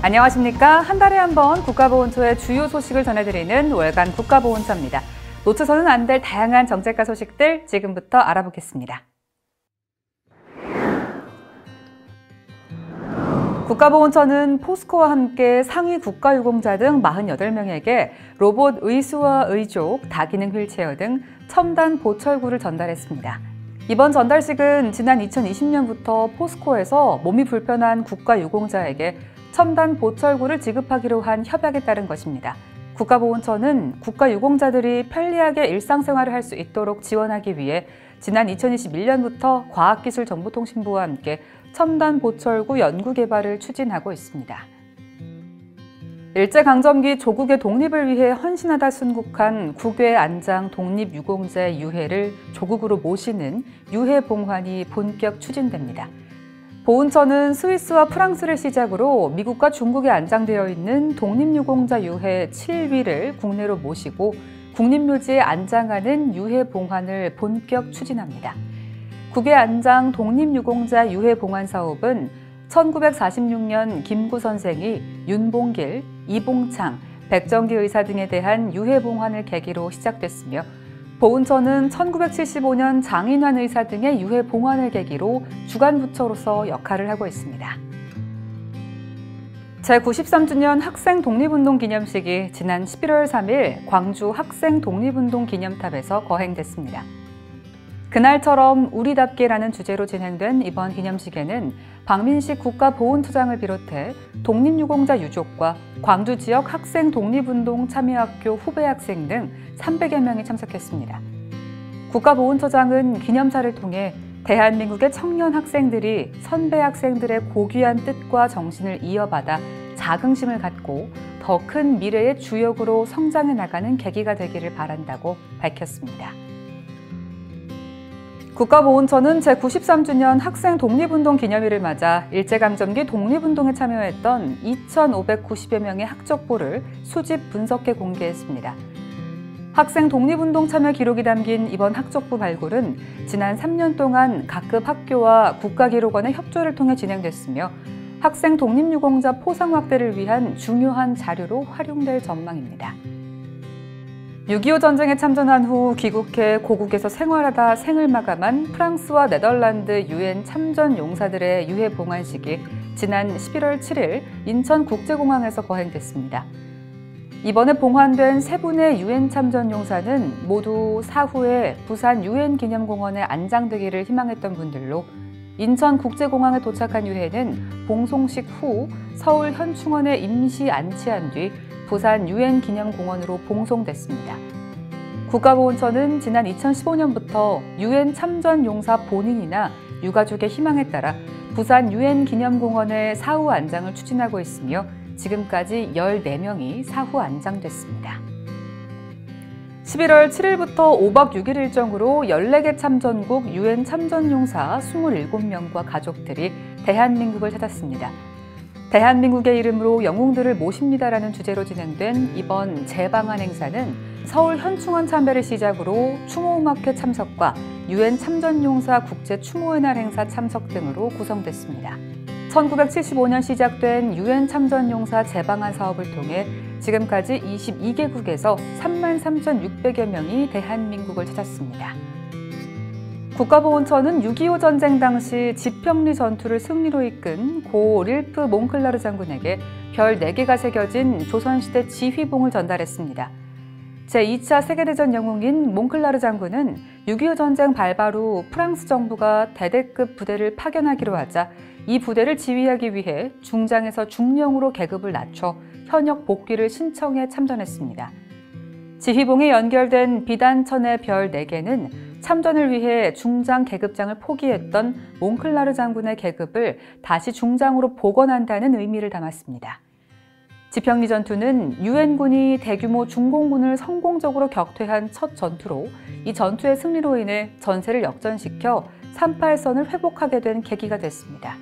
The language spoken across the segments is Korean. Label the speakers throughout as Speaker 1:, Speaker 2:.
Speaker 1: 안녕하십니까. 한 달에 한 번 국가보훈처의 주요 소식을 전해드리는 월간 국가보훈처입니다. 놓쳐서는 안 될 다양한 정책과 소식들 지금부터 알아보겠습니다. 국가보훈처는 포스코와 함께 상위 국가유공자 등 48명에게 로봇 의수와 의족, 다기능 휠체어 등 첨단 보철구를 전달했습니다. 이번 전달식은 지난 2020년부터 포스코에서 몸이 불편한 국가유공자에게 첨단 보철구를 지급하기로 한 협약에 따른 것입니다. 국가보훈처는 국가유공자들이 편리하게 일상생활을 할 수 있도록 지원하기 위해 지난 2021년부터 과학기술정보통신부와 함께 첨단 보철구 연구 개발을 추진하고 있습니다. 일제강점기 조국의 독립을 위해 헌신하다 순국한 국외 안장 독립유공자의 유해를 조국으로 모시는 유해봉환이 본격 추진됩니다. 보훈처는 스위스와 프랑스를 시작으로 미국과 중국에 안장되어 있는 독립유공자 유해 7위를 국내로 모시고 국립묘지에 안장하는 유해봉환을 본격 추진합니다. 국외 안장 독립유공자 유해봉환 사업은 1946년 김구 선생이 윤봉길, 이봉창, 백정기 의사 등에 대한 유해봉환을 계기로 시작됐으며 보훈처는 1975년 장인환 의사 등의 유해봉환을 계기로 주관부처로서 역할을 하고 있습니다. 제93주년 학생 독립운동 기념식이 지난 11월 3일 광주 학생 독립운동 기념탑에서 거행됐습니다. 그날처럼 우리답게라는 주제로 진행된 이번 기념식에는 박민식 국가보훈처장을 비롯해 독립유공자 유족과 광주 지역 학생 독립운동 참여학교 후배 학생 등 300여 명이 참석했습니다. 국가보훈처장은 기념사를 통해 대한민국의 청년 학생들이 선배 학생들의 고귀한 뜻과 정신을 이어받아 자긍심을 갖고 더 큰 미래의 주역으로 성장해 나가는 계기가 되기를 바란다고 밝혔습니다. 국가보훈처는 제93주년 학생 독립운동 기념일을 맞아 일제강점기 독립운동에 참여했던 2,590여 명의 학적보를 수집 분석해 공개했습니다. 학생 독립운동 참여 기록이 담긴 이번 학적부 발굴은 지난 3년 동안 각급 학교와 국가기록원의 협조를 통해 진행됐으며 학생 독립유공자 포상 확대를 위한 중요한 자료로 활용될 전망입니다. 6.25 전쟁에 참전한 후 귀국해 고국에서 생활하다 생을 마감한 프랑스와 네덜란드 유엔 참전 용사들의 유해 봉환식이 지난 11월 7일 인천국제공항에서 거행됐습니다. 이번에 봉환된 세 분의 유엔 참전 용사는 모두 사후에 부산 유엔기념공원에 안장되기를 희망했던 분들로 인천국제공항에 도착한 유해는 봉송식 후 서울 현충원에 임시 안치한 뒤 부산 유엔기념공원으로 봉송됐습니다. 국가보훈처는 지난 2015년부터 유엔 참전 용사 본인이나 유가족의 희망에 따라 부산 유엔기념공원의 사후 안장을 추진하고 있으며 지금까지 14명이 사후 안장됐습니다. 11월 7일부터 5박 6일 일정으로 14개 참전국 유엔 참전용사 27명과 가족들이 대한민국을 찾았습니다. 대한민국의 이름으로 영웅들을 모십니다라는 주제로 진행된 이번 재방한 행사는 서울 현충원 참배를 시작으로 추모음악회 참석과 유엔 참전용사 국제추모의 날 행사 참석 등으로 구성됐습니다. 1975년 시작된 유엔 참전용사 재방한 사업을 통해 지금까지 22개국에서 33,600여 명이 대한민국을 찾았습니다. 국가보훈처는 6.25 전쟁 당시 지평리 전투를 승리로 이끈 고 릴프 몽클라르 장군에게 별 4개가 새겨진 조선시대 지휘봉을 전달했습니다. 제2차 세계대전 영웅인 몽클라르 장군은 6.25 전쟁 발발 후 프랑스 정부가 대대급 부대를 파견하기로 하자 이 부대를 지휘하기 위해 중장에서 중령으로 계급을 낮춰 현역 복귀를 신청해 참전했습니다. 지휘봉에 연결된 비단천의 별 4개는 참전을 위해 중장 계급장을 포기했던 몽클라르 장군의 계급을 다시 중장으로 복원한다는 의미를 담았습니다. 지평리 전투는 유엔군이 대규모 중공군을 성공적으로 격퇴한 첫 전투로 이 전투의 승리로 인해 전세를 역전시켜 38선을 회복하게 된 계기가 됐습니다.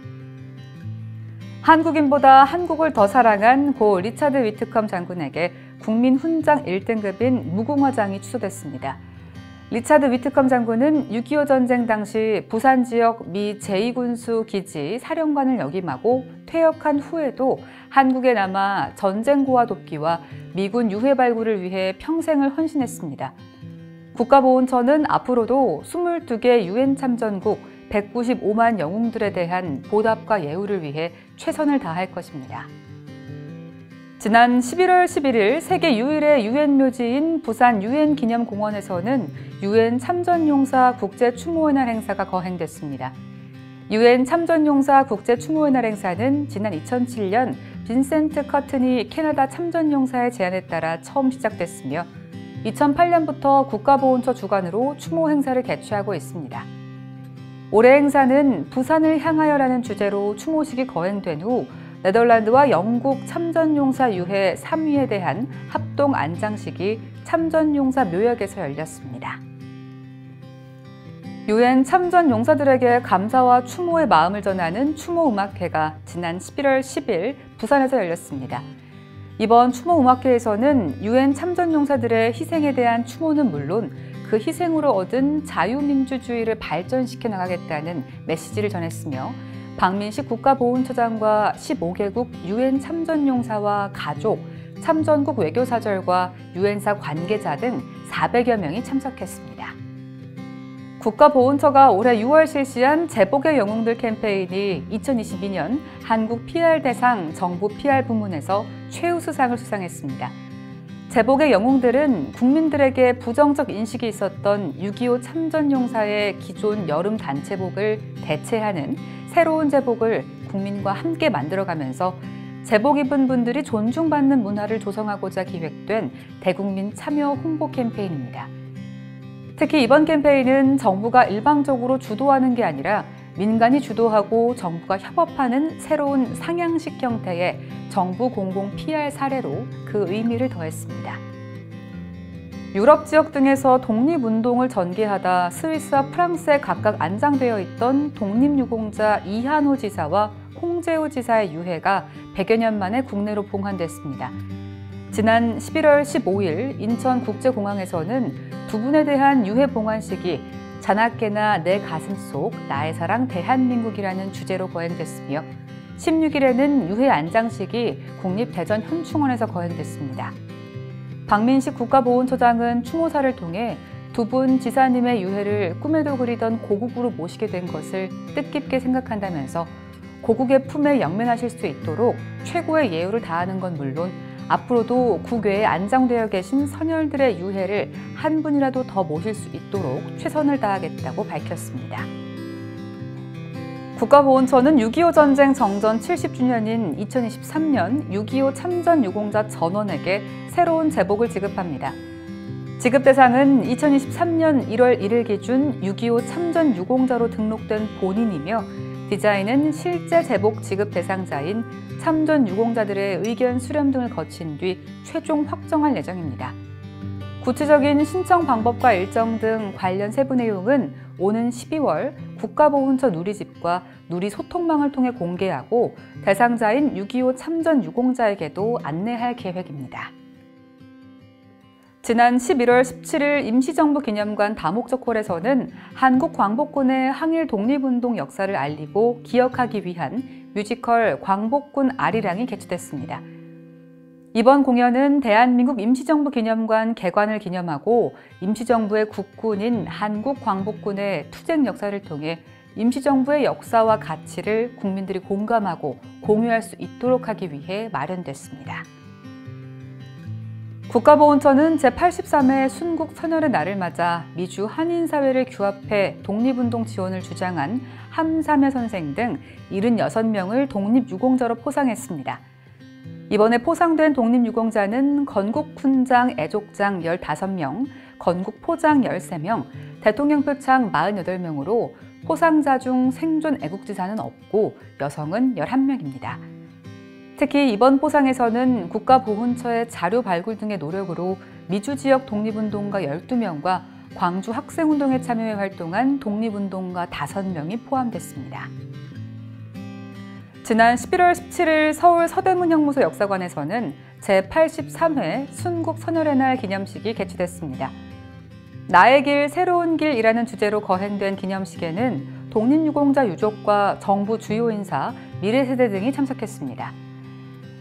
Speaker 1: 한국인보다 한국을 더 사랑한 고 리차드 위트컴 장군에게 국민 훈장 1등급인 무궁화장이 추서됐습니다. 리차드 위트컴 장군은 6.25 전쟁 당시 부산 지역 미 제2군수 기지 사령관을 역임하고 퇴역한 후에도 한국에 남아 전쟁 고아 돕기와 미군 유해 발굴을 위해 평생을 헌신했습니다. 국가보훈처는 앞으로도 22개 유엔 참전국 195만 영웅들에 대한 보답과 예우를 위해 최선을 다할 것입니다. 지난 11월 11일 세계 유일의 유엔 묘지인 부산 유엔 기념공원에서는 유엔 참전용사 국제 추모의 날 행사가 거행됐습니다. 유엔 참전용사 국제 추모의 날 행사는 지난 2007년 빈센트 커튼이 캐나다 참전용사의 제안에 따라 처음 시작됐으며 2008년부터 국가보훈처 주관으로 추모 행사를 개최하고 있습니다. 올해 행사는 부산을 향하여라는 주제로 추모식이 거행된 후 네덜란드와 영국 참전용사 유해 3위에 대한 합동 안장식이 참전용사 묘역에서 열렸습니다. 유엔 참전용사들에게 감사와 추모의 마음을 전하는 추모음악회가 지난 11월 10일 부산에서 열렸습니다. 이번 추모음악회에서는 유엔 참전용사들의 희생에 대한 추모는 물론 그 희생으로 얻은 자유민주주의를 발전시켜 나가겠다는 메시지를 전했으며 박민식 국가보훈처장과 15개국 유엔 참전용사와 가족, 참전국 외교사절과 유엔사 관계자 등 400여 명이 참석했습니다. 국가보훈처가 올해 6월 실시한 제복의 영웅들 캠페인이 2022년 한국 PR 대상 정부 PR 부문에서 최우수상을 수상했습니다. 제복의 영웅들은 국민들에게 부정적 인식이 있었던 6.25 참전용사의 기존 여름 단체복을 대체하는 새로운 제복을 국민과 함께 만들어가면서 제복 입은 분들이 존중받는 문화를 조성하고자 기획된 대국민 참여 홍보 캠페인입니다. 특히 이번 캠페인은 정부가 일방적으로 주도하는 게 아니라 민간이 주도하고 정부가 협업하는 새로운 상향식 형태의 정부 공공 PR 사례로 그 의미를 더했습니다. 유럽 지역 등에서 독립운동을 전개하다 스위스와 프랑스에 각각 안장되어 있던 독립유공자 이한호 지사와 홍재우 지사의 유해가 100여 년 만에 국내로 봉환됐습니다. 지난 11월 15일 인천국제공항에서는 두 분에 대한 유해 봉환식이 자나깨나 내 가슴 속 나의 사랑 대한민국이라는 주제로 거행됐으며 16일에는 유해 안장식이 국립대전현충원에서 거행됐습니다. 박민식 국가보훈처장은 추모사를 통해 두 분 지사님의 유해를 꿈에도 그리던 고국으로 모시게 된 것을 뜻깊게 생각한다면서 고국의 품에 영면하실 수 있도록 최고의 예우를 다하는 건 물론 앞으로도 국외에 안장되어 계신 선열들의 유해를 한 분이라도 더 모실 수 있도록 최선을 다하겠다고 밝혔습니다. 국가보훈처는 6.25 전쟁 정전 70주년인 2023년 6.25 참전 유공자 전원에게 새로운 제복을 지급합니다. 지급 대상은 2023년 1월 1일 기준 6.25 참전 유공자로 등록된 본인이며 디자인은 실제 제복 지급 대상자인 참전 유공자들의 의견 수렴 등을 거친 뒤 최종 확정할 예정입니다. 구체적인 신청 방법과 일정 등 관련 세부 내용은 오는 12월 국가보훈처 누리집과 누리소통망을 통해 공개하고 대상자인 6.25 참전 유공자에게도 안내할 계획입니다. 지난 11월 17일 임시정부 기념관 다목적 홀에서는 한국 광복군의 항일 독립운동 역사를 알리고 기억하기 위한 뮤지컬 광복군 아리랑이 개최됐습니다. 이번 공연은 대한민국 임시정부 기념관 개관을 기념하고 임시정부의 국군인 한국광복군의 투쟁 역사를 통해 임시정부의 역사와 가치를 국민들이 공감하고 공유할 수 있도록 하기 위해 마련됐습니다. 국가보훈처는 제83회 순국 선열의 날을 맞아 미주 한인사회를 규합해 독립운동 지원을 주장한 함삼회 선생 등 76명을 독립유공자로 포상했습니다. 이번에 포상된 독립유공자는 건국훈장 애족장 15명, 건국포장 13명, 대통령표창 48명으로 포상자 중 생존 애국지사는 없고 여성은 11명입니다. 특히 이번 포상에서는 국가보훈처의 자료 발굴 등의 노력으로 미주 지역 독립운동가 12명과 광주 학생운동에 참여해 활동한 독립운동가 5명이 포함됐습니다. 지난 11월 17일 서울 서대문형무소 역사관에서는 제83회 순국 선열의 날 기념식이 개최됐습니다. 나의 길, 새로운 길이라는 주제로 거행된 기념식에는 독립유공자 유족과 정부 주요 인사, 미래세대 등이 참석했습니다.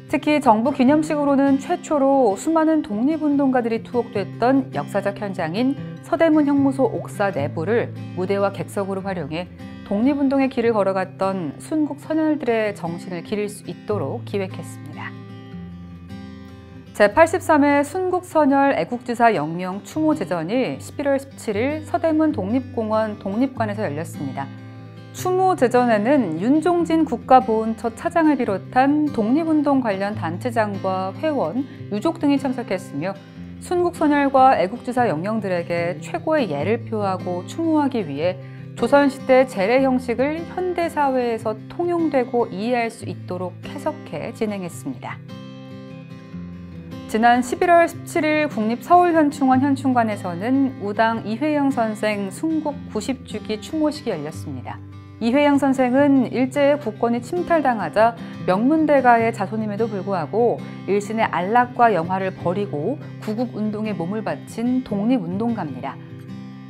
Speaker 1: 특히 정부 기념식으로는 최초로 수많은 독립운동가들이 투옥됐던 역사적 현장인 서대문 형무소 옥사 내부를 무대와 객석으로 활용해 독립운동의 길을 걸어갔던 순국 선열들의 정신을 기릴 수 있도록 기획했습니다. 제83회 순국선열 애국지사 영명 추모제전이 11월 17일 서대문 독립공원 독립관에서 열렸습니다. 추모제전에는 윤종진 국가보훈처 차장을 비롯한 독립운동 관련 단체장과 회원, 유족 등이 참석했으며 순국선열과 애국지사 영령들에게 최고의 예를 표하고 추모하기 위해 조선시대 제례 형식을 현대사회에서 통용되고 이해할 수 있도록 해석해 진행했습니다. 지난 11월 17일 국립서울현충원 현충관에서는 우당 이회영 선생 순국 90주기 추모식이 열렸습니다. 이회영 선생은 일제의 국권이 침탈당하자 명문대가의 자손임에도 불구하고 일신의 안락과 영화를 버리고 구국운동에 몸을 바친 독립운동가입니다.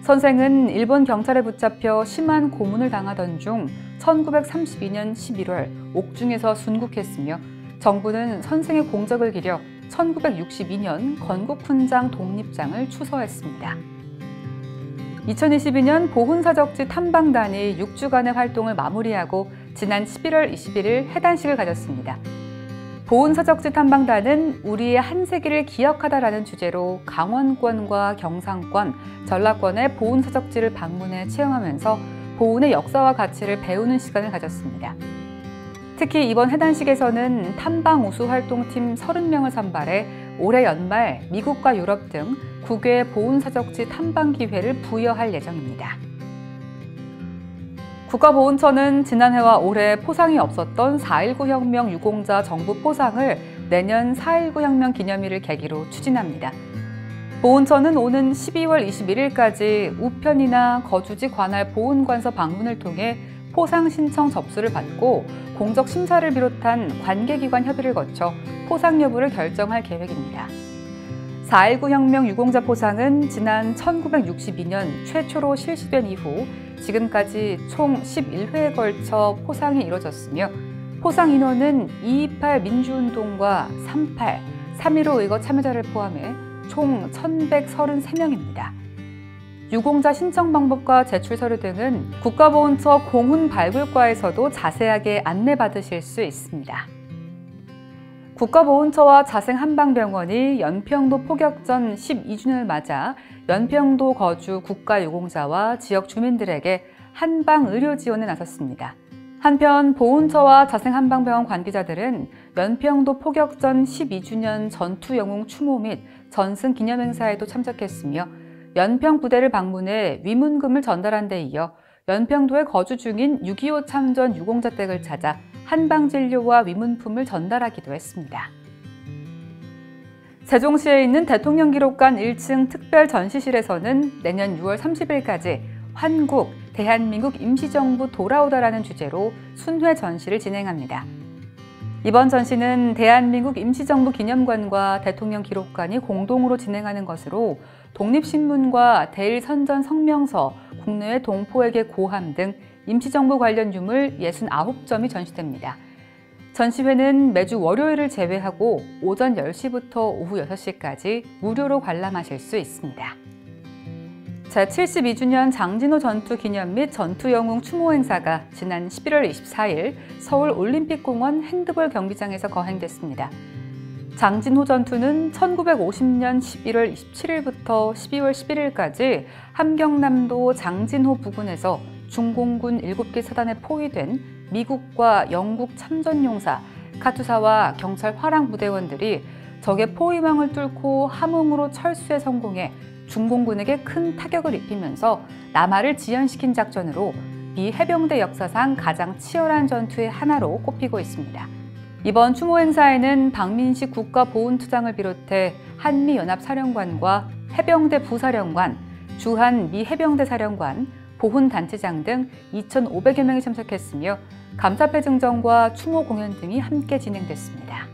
Speaker 1: 선생은 일본 경찰에 붙잡혀 심한 고문을 당하던 중 1932년 11월 옥중에서 순국했으며 정부는 선생의 공적을 기려 1962년 건국훈장 독립장을 추서했습니다. 2022년 보훈사적지 탐방단이 6주간의 활동을 마무리하고 지난 11월 21일 해단식을 가졌습니다. 보훈사적지 탐방단은 우리의 한 세기를 기억하다라는 주제로 강원권과 경상권, 전라권의 보훈사적지를 방문해 체험하면서 보훈의 역사와 가치를 배우는 시간을 가졌습니다. 특히 이번 해단식에서는 탐방 우수 활동팀 30명을 선발해 올해 연말 미국과 유럽 등 9개 보훈사적지 탐방 기회를 부여할 예정입니다. 국가보훈처는 지난해와 올해 포상이 없었던 4.19 혁명 유공자 정부 포상을 내년 4.19 혁명 기념일을 계기로 추진합니다. 보훈처는 오는 12월 21일까지 우편이나 거주지 관할 보훈관서 방문을 통해 포상 신청 접수를 받고 공적 심사를 비롯한 관계기관 협의를 거쳐 포상 여부를 결정할 계획입니다. 4.19 혁명 유공자 포상은 지난 1962년 최초로 실시된 이후 지금까지 총 11회에 걸쳐 포상이 이뤄졌으며 포상 인원은 228 민주운동과 38, 3.15 의거 참여자를 포함해 총 1,133명입니다. 유공자 신청 방법과 제출 서류 등은 국가보훈처 공훈발굴과에서도 자세하게 안내받으실 수 있습니다. 국가보훈처와 자생한방병원이 연평도 포격전 12주년을 맞아 연평도 거주 국가유공자와 지역 주민들에게 한방 의료 지원에 나섰습니다. 한편 보훈처와 자생한방병원 관계자들은 연평도 포격전 12주년 전투영웅 추모 및 전승 기념행사에도 참석했으며 연평 부대를 방문해 위문금을 전달한 데 이어 연평도에 거주 중인 6.25 참전 유공자 댁을 찾아 한방진료와 위문품을 전달하기도 했습니다. 세종시에 있는 대통령기록관 1층 특별 전시실에서는 내년 6월 30일까지 환국, 대한민국 임시정부 돌아오다라는 주제로 순회 전시를 진행합니다. 이번 전시는 대한민국 임시정부 기념관과 대통령기록관이 공동으로 진행하는 것으로 독립신문과 대일선전 성명서, 국내외 동포에게 고함 등 임시정부 관련 유물 69점이 전시됩니다. 전시회는 매주 월요일을 제외하고 오전 10시부터 오후 6시까지 무료로 관람하실 수 있습니다. 제72주년 장진호 전투 기념 및 전투영웅 추모 행사가 지난 11월 24일 서울 올림픽공원 핸드볼 경기장에서 거행됐습니다. 장진호 전투는 1950년 11월 27일부터 12월 11일까지 함경남도 장진호 부근에서 중공군 7개 사단에 포위된 미국과 영국 참전용사, 카투사와 경찰 화랑 부대원들이 적의 포위망을 뚫고 함흥으로 철수에 성공해 중공군에게 큰 타격을 입히면서 남하를 지연시킨 작전으로 미 해병대 역사상 가장 치열한 전투의 하나로 꼽히고 있습니다. 이번 추모 행사에는 박민식 국가보훈투장을 비롯해 한미연합사령관과 해병대 부사령관, 주한 미 해병대 사령관, 보훈단체장 등 2,500여 명이 참석했으며 감사패 증정과 추모 공연 등이 함께 진행됐습니다.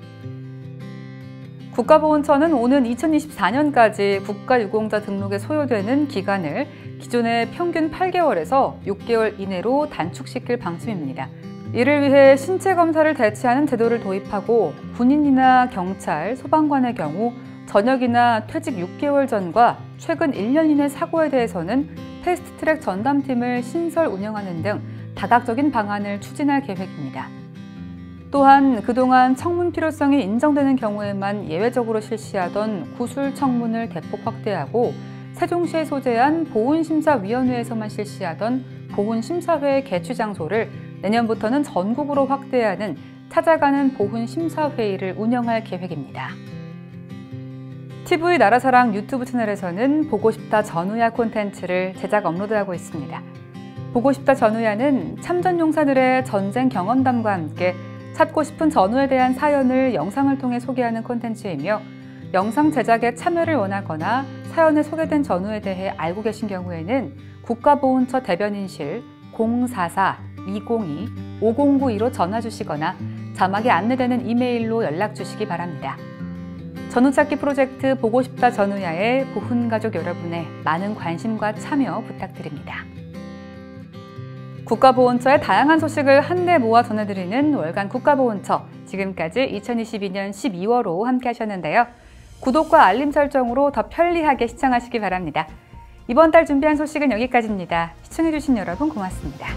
Speaker 1: 국가보훈처는 오는 2024년까지 국가유공자 등록에 소요되는 기간을 기존의 평균 8개월에서 6개월 이내로 단축시킬 방침입니다. 이를 위해 신체 검사를 대체하는 제도를 도입하고 군인이나 경찰, 소방관의 경우 전역이나 퇴직 6개월 전과 최근 1년 이내 사고에 대해서는 패스트트랙 전담팀을 신설 운영하는 등 다각적인 방안을 추진할 계획입니다. 또한 그동안 청문 필요성이 인정되는 경우에만 예외적으로 실시하던 구술 청문을 대폭 확대하고 세종시에 소재한 보훈심사위원회에서만 실시하던 보훈심사회 개최 장소를 내년부터는 전국으로 확대하는 찾아가는 보훈심사회의를 운영할 계획입니다. TV 나라사랑 유튜브 채널에서는 보고싶다 전우야 콘텐츠를 제작 업로드하고 있습니다. 보고싶다 전우야는 참전용사들의 전쟁 경험담과 함께 찾고 싶은 전우에 대한 사연을 영상을 통해 소개하는 콘텐츠이며 영상 제작에 참여를 원하거나 사연에 소개된 전우에 대해 알고 계신 경우에는 국가보훈처 대변인실 044-202-5092로 전화 주시거나 자막에 안내되는 이메일로 연락 주시기 바랍니다. 전우찾기 프로젝트 보고싶다 전우야에 보훈가족 여러분의 많은 관심과 참여 부탁드립니다. 국가보훈처의 다양한 소식을 한데 모아 전해드리는 월간 국가보훈처, 지금까지 2022년 12월호 함께 하셨는데요. 구독과 알림 설정으로 더 편리하게 시청하시기 바랍니다. 이번 달 준비한 소식은 여기까지입니다. 시청해주신 여러분 고맙습니다.